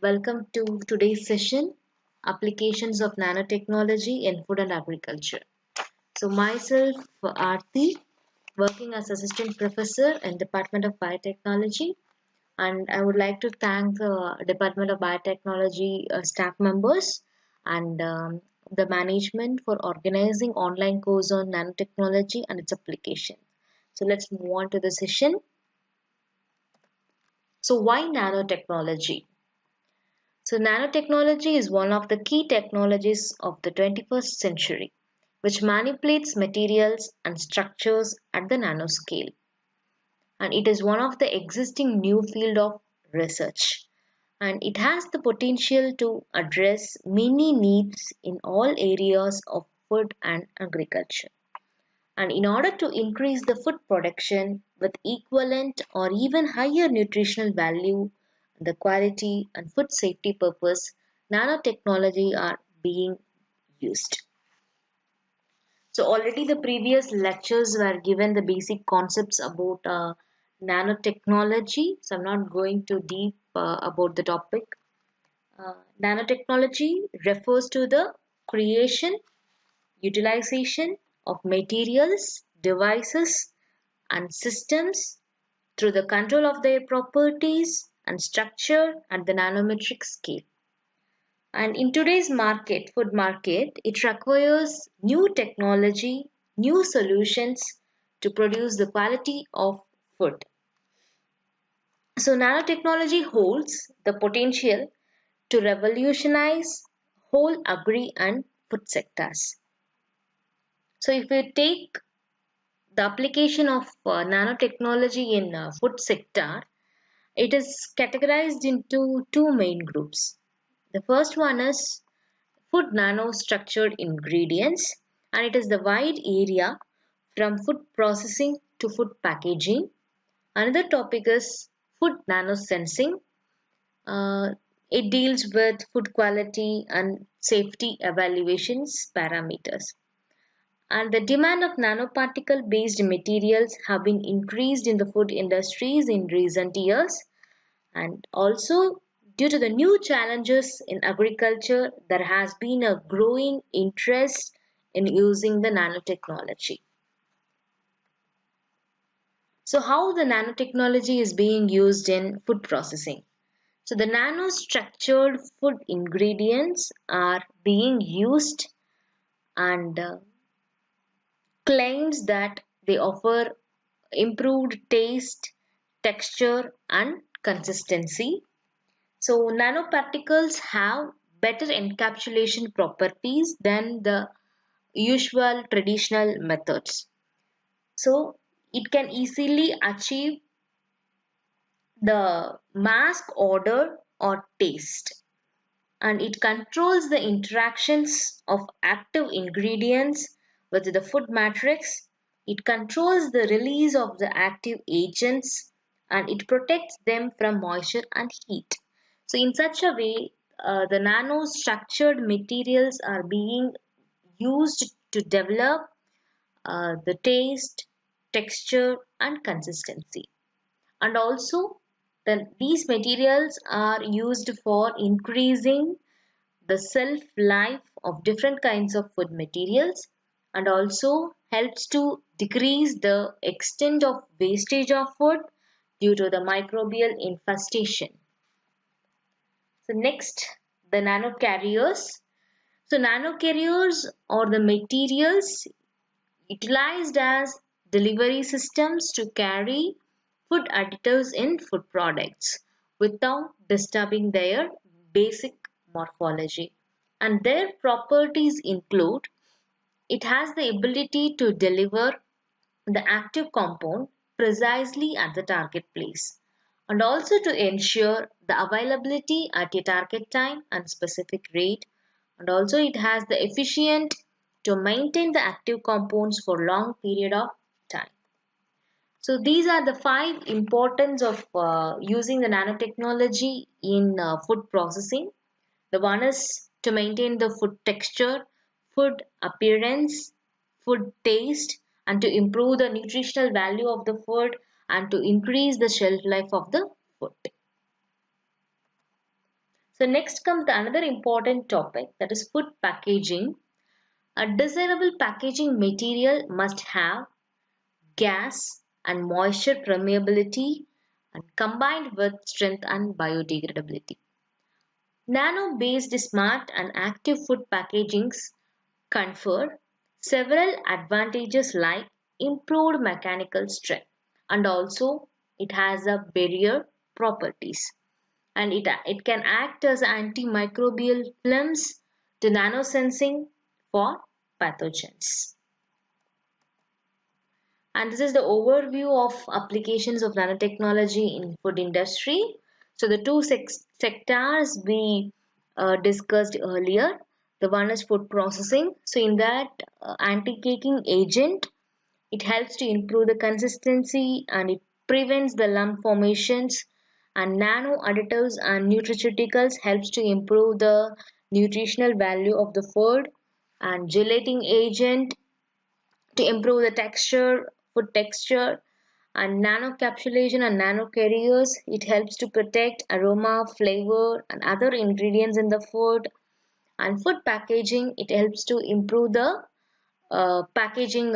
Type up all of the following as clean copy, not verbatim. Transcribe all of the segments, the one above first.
Welcome to today's session, Applications of Nanotechnology in Food and Agriculture. So myself, Aarti, working as Assistant Professor in Department of Biotechnology, and I would like to thank the Department of Biotechnology staff members and the management for organizing online course on nanotechnology and its application. So let's move on to the session. So why nanotechnology? So, nanotechnology is one of the key technologies of the 21st century, which manipulates materials and structures at the nanoscale. And it is one of the existing new field of research. And it has the potential to address many needs in all areas of food and agriculture. And in order to increase the food production with equivalent or even higher nutritional value, the quality and food safety purpose, nanotechnology are being used. So already the previous lectures were given the basic concepts about nanotechnology. So I'm not going too deep about the topic. Nanotechnology refers to the creation, utilization of materials, devices, and systems through the control of their properties and structure at the nanometric scale. And in today's market, food market, it requires new technology, new solutions to produce the quality of food. So nanotechnology holds the potential to revolutionize whole agri and food sectors. So if we take the application of nanotechnology in food sector, it is categorized into two main groups. The first one is food nanostructured ingredients, and it is the wide area from food processing to food packaging. Another topic is food nanosensing. Uh, it deals with food quality and safety evaluations parameters. And the demand of nanoparticle based materials have been increased in the food industries in recent years, and also due to the new challenges in agriculture there has been a growing interest in using the nanotechnology. So how the nanotechnology is being used in food processing? So the nanostructured food ingredients are being used and claims that they offer improved taste, texture, and consistency. So, nanoparticles have better encapsulation properties than the usual traditional methods. So, it can easily achieve the mask order or taste, and it controls the interactions of active ingredients with the food matrix. It controls the release of the active agents and it protects them from moisture and heat. So, in such a way, the nano-structured materials are being used to develop the taste, texture, and consistency. And also, these materials are used for increasing the shelf life of different kinds of food materials and also helps to decrease the extent of wastage of food due to the microbial infestation. So next, the nanocarriers. So nanocarriers are the materials utilized as delivery systems to carry food additives in food products without disturbing their basic morphology. And their properties include it has the ability to deliver the active compound precisely at the target place and also to ensure the availability at a target time and specific rate, and also it has the efficient to maintain the active compounds for long period of time. So these are the five importance of using the nanotechnology in food processing. The one is to maintain the food texture, food appearance, food taste, and to improve the nutritional value of the food and to increase the shelf life of the food. So next comes the another important topic, that is food packaging. A desirable packaging material must have gas and moisture permeability and combined with strength and biodegradability. Nano-based smart and active food packagings confer several advantages like improved mechanical strength, and also it has a barrier properties, and it can act as antimicrobial films to nanosensing for pathogens. And this is the overview of applications of nanotechnology in food industry. So the two sectors we discussed earlier, the one is food processing. So in that, anti-caking agent, it helps to improve the consistency and it prevents the lump formations, and nano additives and nutraceuticals helps to improve the nutritional value of the food, and gelating agent to improve the food texture, and nanocapsulation and nanocarriers. It helps to protect aroma, flavor, and other ingredients in the food. And food packaging, it helps to improve the packaging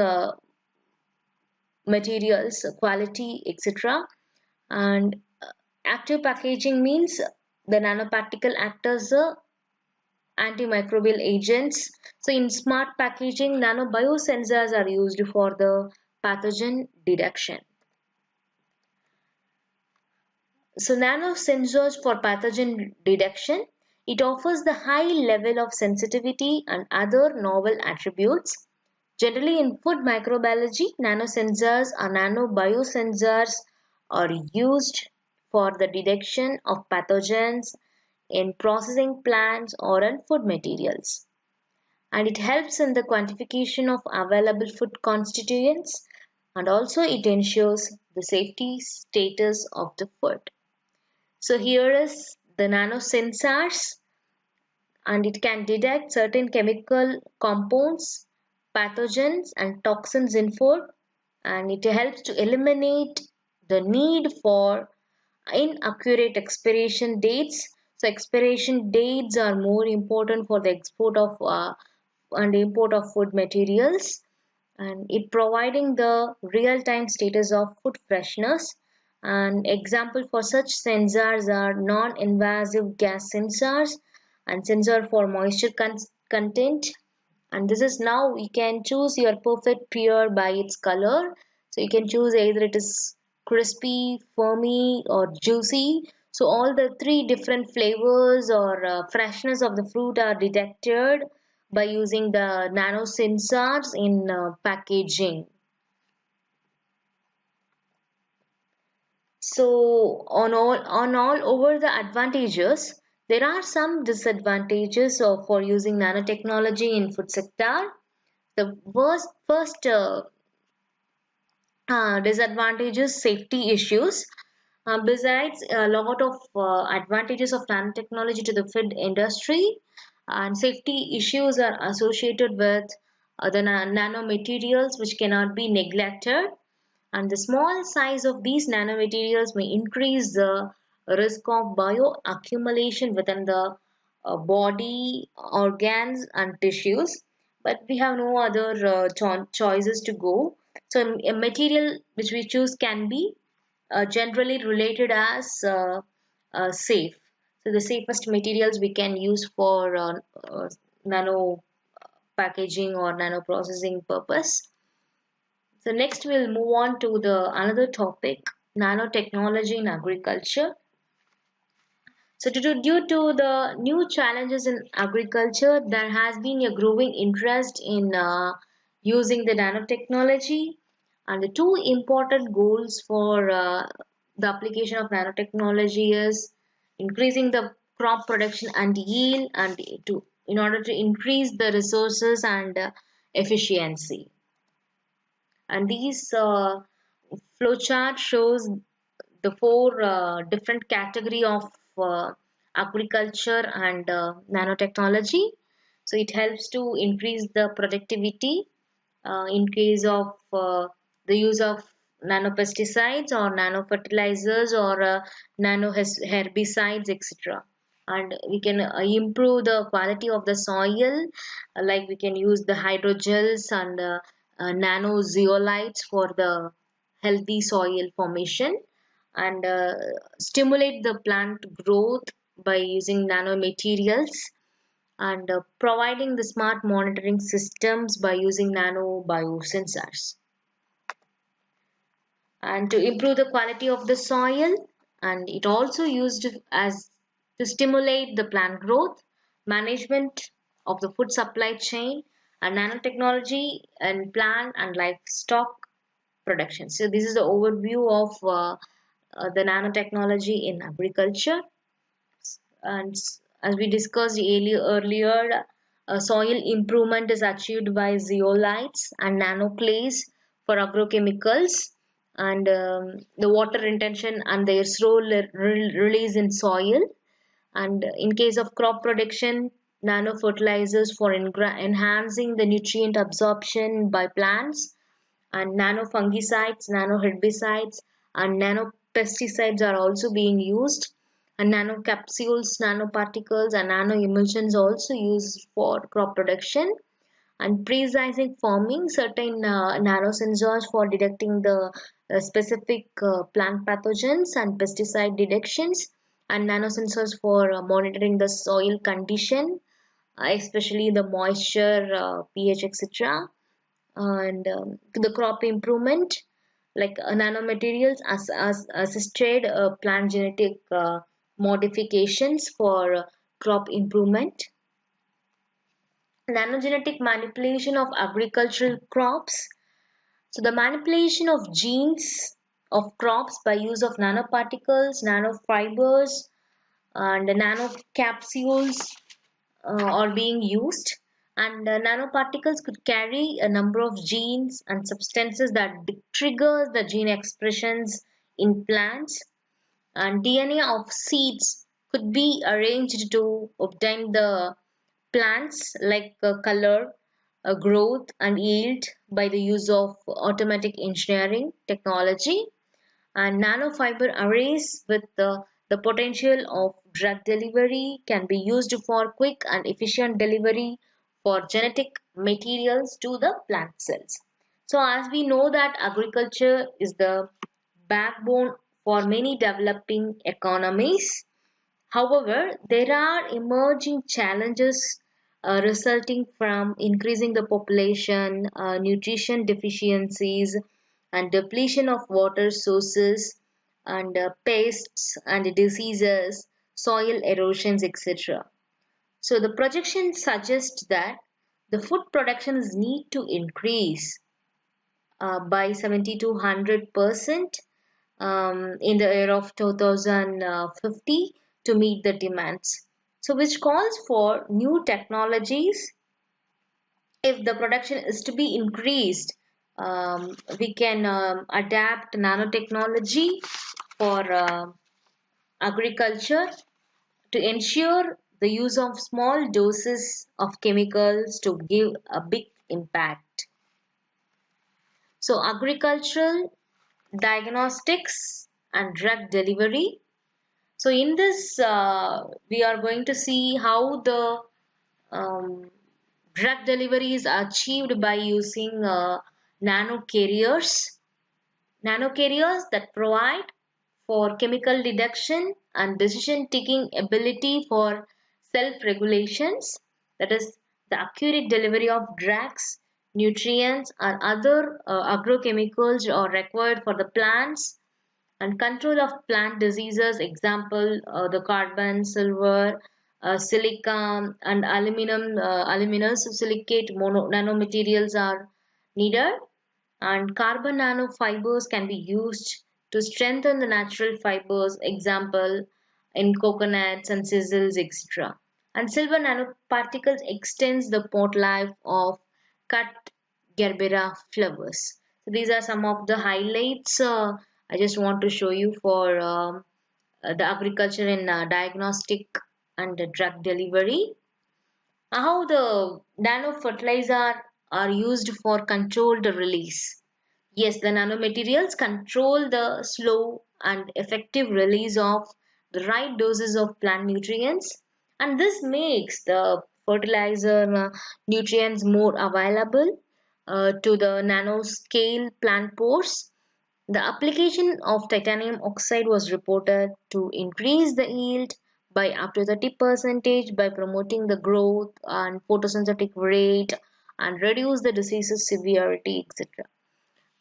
materials, quality, etc. And active packaging means the nanoparticle act as a antimicrobial agents. So in smart packaging, nanobiosensors are used for the pathogen detection. So nanosensors for pathogen detection, it offers the high level of sensitivity and other novel attributes. Generally in food microbiology, nanosensors or nanobiosensors are used for the detection of pathogens in processing plants or in food materials. And it helps in the quantification of available food constituents, and also it ensures the safety status of the food. So here is the nanosensors, and it can detect certain chemical compounds, pathogens and toxins in food, and it helps to eliminate the need for inaccurate expiration dates. So expiration dates are more important for the export of and import of food materials, and it providing the real-time status of food freshness. And example for such sensors are non-invasive gas sensors and sensor for moisture content. And this is now you can choose your perfect pear by its color. So you can choose either it is crispy, foamy or juicy. So all the three different flavors or freshness of the fruit are detected by using the nano sensors in packaging. So on all over the advantages, there are some disadvantages for using nanotechnology in food sector. The first disadvantages, safety issues. Besides a lot of advantages of nanotechnology to the food industry, and safety issues are associated with the nanomaterials which cannot be neglected, and the small size of these nanomaterials may increase the risk of bioaccumulation within the body, organs and tissues, but we have no other choices to go. So a material which we choose can be generally related as safe. So the safest materials we can use for nano packaging or nano processing purpose. So next we'll move on to the another topic, nanotechnology in agriculture. So due to the new challenges in agriculture, there has been a growing interest in using the nanotechnology, and the two important goals for the application of nanotechnology is increasing the crop production and yield, and in order to increase the resources and efficiency. And these flowchart shows the four different category of agriculture and nanotechnology. So it helps to increase the productivity in case of the use of nanopesticides or nanofertilizers or nano herbicides, etc. and we can improve the quality of the soil, like we can use the hydrogels and nano zeolites for the healthy soil formation, and stimulate the plant growth by using nanomaterials, and providing the smart monitoring systems by using nano biosensors, and to improve the quality of the soil, and it also used as to stimulate the plant growth, management of the food supply chain, and nanotechnology and plant and livestock production. So this is the overview of the nanotechnology in agriculture. And as we discussed earlier, soil improvement is achieved by zeolites and nanoclays for agrochemicals, and the water retention and their slow release in soil. And in case of crop production, nano fertilizers for enhancing the nutrient absorption by plants, and nano fungicides, nano herbicides, and nano pesticides are also being used, and nano capsules, nanoparticles, and nano emulsions also used for crop production, and precising farming, certain nanosensors for detecting the specific plant pathogens and pesticide detections, and nanosensors for monitoring the soil condition, especially the moisture, pH, etc., and the crop improvement, like nanomaterials as assisted plant genetic modifications for crop improvement, nanogenetic manipulation of agricultural crops. So the manipulation of genes of crops by use of nanoparticles, nanofibers, and nanocapsules are being used, and nanoparticles could carry a number of genes and substances that trigger the gene expressions in plants, and DNA of seeds could be arranged to obtain the plants like color, growth, and yield by the use of automatic engineering technology, and nanofiber arrays with the potential of drug delivery can be used for quick and efficient delivery for genetic materials to the plant cells. So as we know that agriculture is the backbone for many developing economies. However, there are emerging challenges resulting from increasing the population, nutrition deficiencies, and depletion of water sources, and pests and diseases, soil erosions, etc. So the projections suggest that the food productions need to increase by 70 to 100% in the year of 2050 to meet the demands. So which calls for new technologies. If the production is to be increased, we can adapt nanotechnology for agriculture to ensure the use of small doses of chemicals to give a big impact. So agricultural diagnostics and drug delivery. So in this, we are going to see how the um, drug delivery is achieved by using nano carriers. Nano carriers that provide for chemical detection and decision taking ability for self regulations, that is the accurate delivery of drugs, nutrients, and other agrochemicals are required for the plants, and control of plant diseases, example the carbon, silver, silicon, and aluminous silicate nanomaterials are needed, and carbon nanofibers can be used to strengthen the natural fibers, example in coconuts and sizzles, etc. And silver nanoparticles extends the pot life of cut gerbera flowers. So these are some of the highlights I just want to show you for the agriculture in diagnostic and drug delivery. How the nano fertilizer are used for controlled release. Yes, the nanomaterials control the slow and effective release of the right doses of plant nutrients, and this makes the fertilizer nutrients more available to the nanoscale plant pores. The application of titanium oxide was reported to increase the yield by up to 30% by promoting the growth and photosynthetic rate and reduce the disease's severity, etc.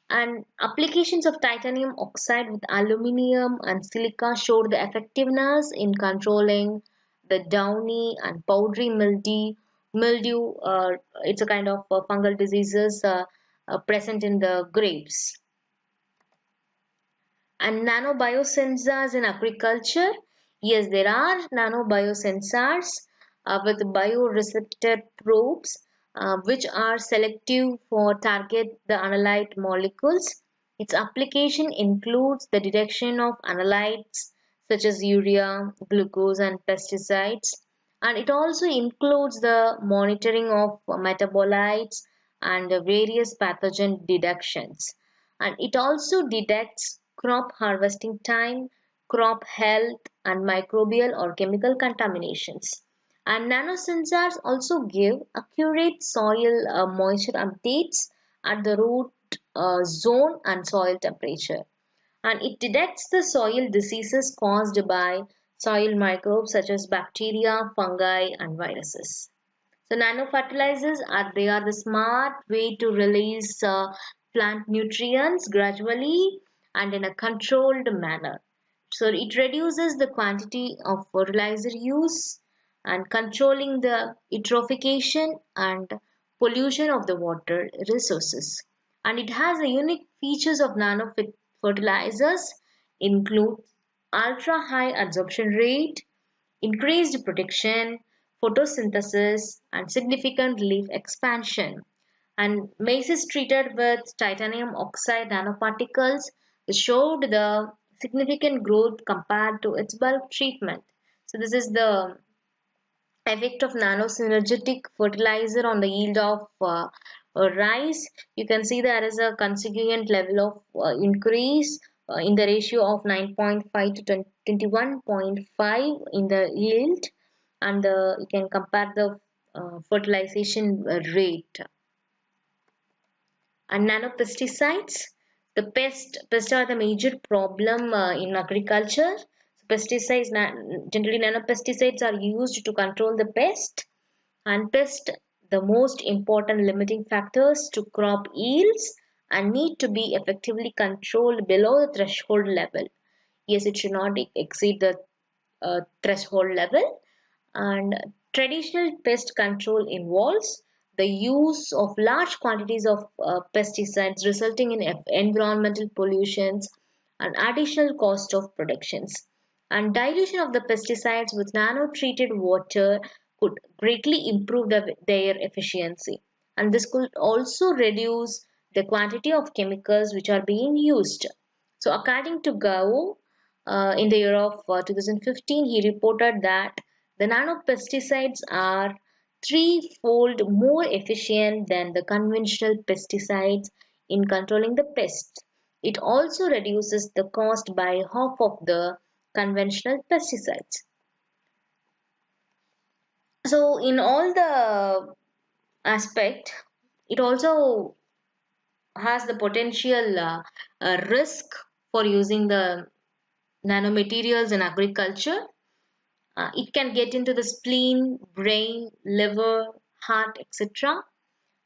And applications of titanium oxide with aluminium and silica showed the effectiveness in controlling the downy and powdery mildew. It's a kind of fungal diseases present in the grapes. And nanobiosensors in agriculture. Yes, there are nanobiosensors with bioreceptor probes which are selective for target the analyte molecules. Its application includes the detection of analytes such as urea, glucose, and pesticides. And it also includes the monitoring of metabolites and various pathogen detections, and it also detects crop harvesting time, crop health, and microbial or chemical contaminations. And nanosensors also give accurate soil moisture updates at the root zone and soil temperature. And it detects the soil diseases caused by soil microbes such as bacteria, fungi, and viruses. So nanofertilizers are the smart way to release plant nutrients gradually and in a controlled manner. So it reduces the quantity of fertilizer use and controlling the eutrophication and pollution of the water resources. And it has the unique features of nano fertilizers include ultra high absorption rate, increased protection, photosynthesis, and significant leaf expansion. And maize is treated with titanium oxide nanoparticles showed the significant growth compared to its bulk treatment. So this is the effect of nanosynergetic fertilizer on the yield of rice. You can see there is a consequent level of increase in the ratio of 9.5 to 21.5 in the yield, and you can compare the fertilization rate. And nanopesticides, the pests are the major problem in agriculture. So pesticides, generally nanopesticides are used to control the pest, and pest the most important limiting factors to crop yields and need to be effectively controlled below the threshold level. Yes, it should not exceed the threshold level. And traditional pest control involves the use of large quantities of pesticides resulting in environmental pollutions and additional cost of productions. And dilution of the pesticides with nano-treated water could greatly improve their efficiency. And this could also reduce the quantity of chemicals which are being used. So according to Gao, in the year of 2015, he reported that the nanopesticides are threefold more efficient than the conventional pesticides in controlling the pests. It also reduces the cost by half of the conventional pesticides. So in all the aspect, it also has the potential risk for using the nanomaterials in agriculture. It can get into the spleen, brain, liver, heart, etc.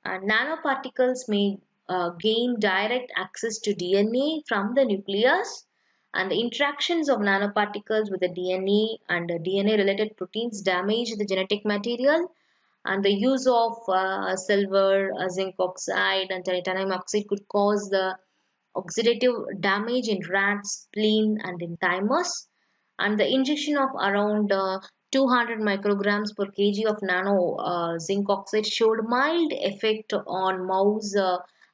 Nanoparticles may gain direct access to DNA from the nucleus, and the interactions of nanoparticles with the DNA and the DNA related proteins damage the genetic material, and the use of silver, zinc oxide, and titanium oxide could cause the oxidative damage in rats, spleen, and in thymus. And the injection of around 200 micrograms per kg of nano zinc oxide showed mild effect on mouse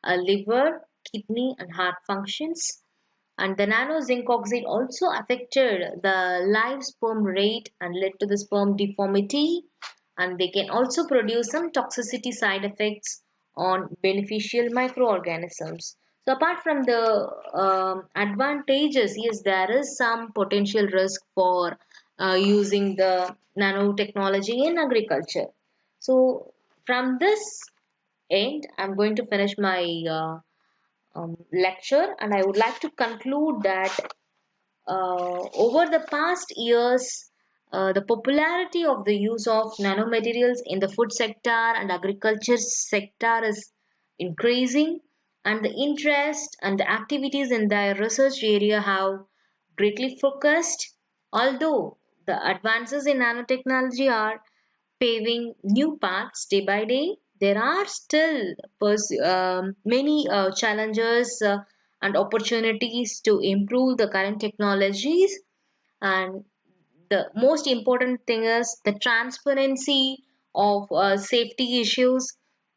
liver, kidney, and heart functions. And the nano zinc oxide also affected the live sperm rate and led to the sperm deformity. And they can also produce some toxicity side effects on beneficial microorganisms. So apart from the advantages, yes, there is some potential risk for using the nanotechnology in agriculture. So from this end, I'm going to finish my lecture, and I would like to conclude that over the past years, the popularity of the use of nanomaterials in the food sector and agriculture sector is increasing, and the interest and the activities in the research area have greatly focused. Although the advances in nanotechnology are paving new paths day by day, there are still many challenges and opportunities to improve the current technologies. And the most important thing is the transparency of safety issues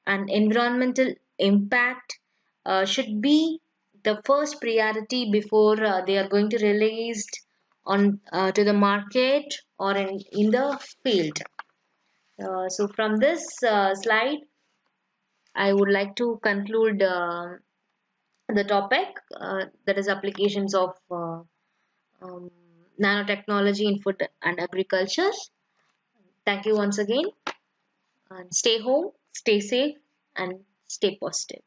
and environmental impact should be the first priority before they are going to released on to the market or in the field. So from this slide, I would like to conclude the topic that is applications of um, nanotechnology in food and agriculture. Thank you once again, and stay home, stay safe, and stay positive.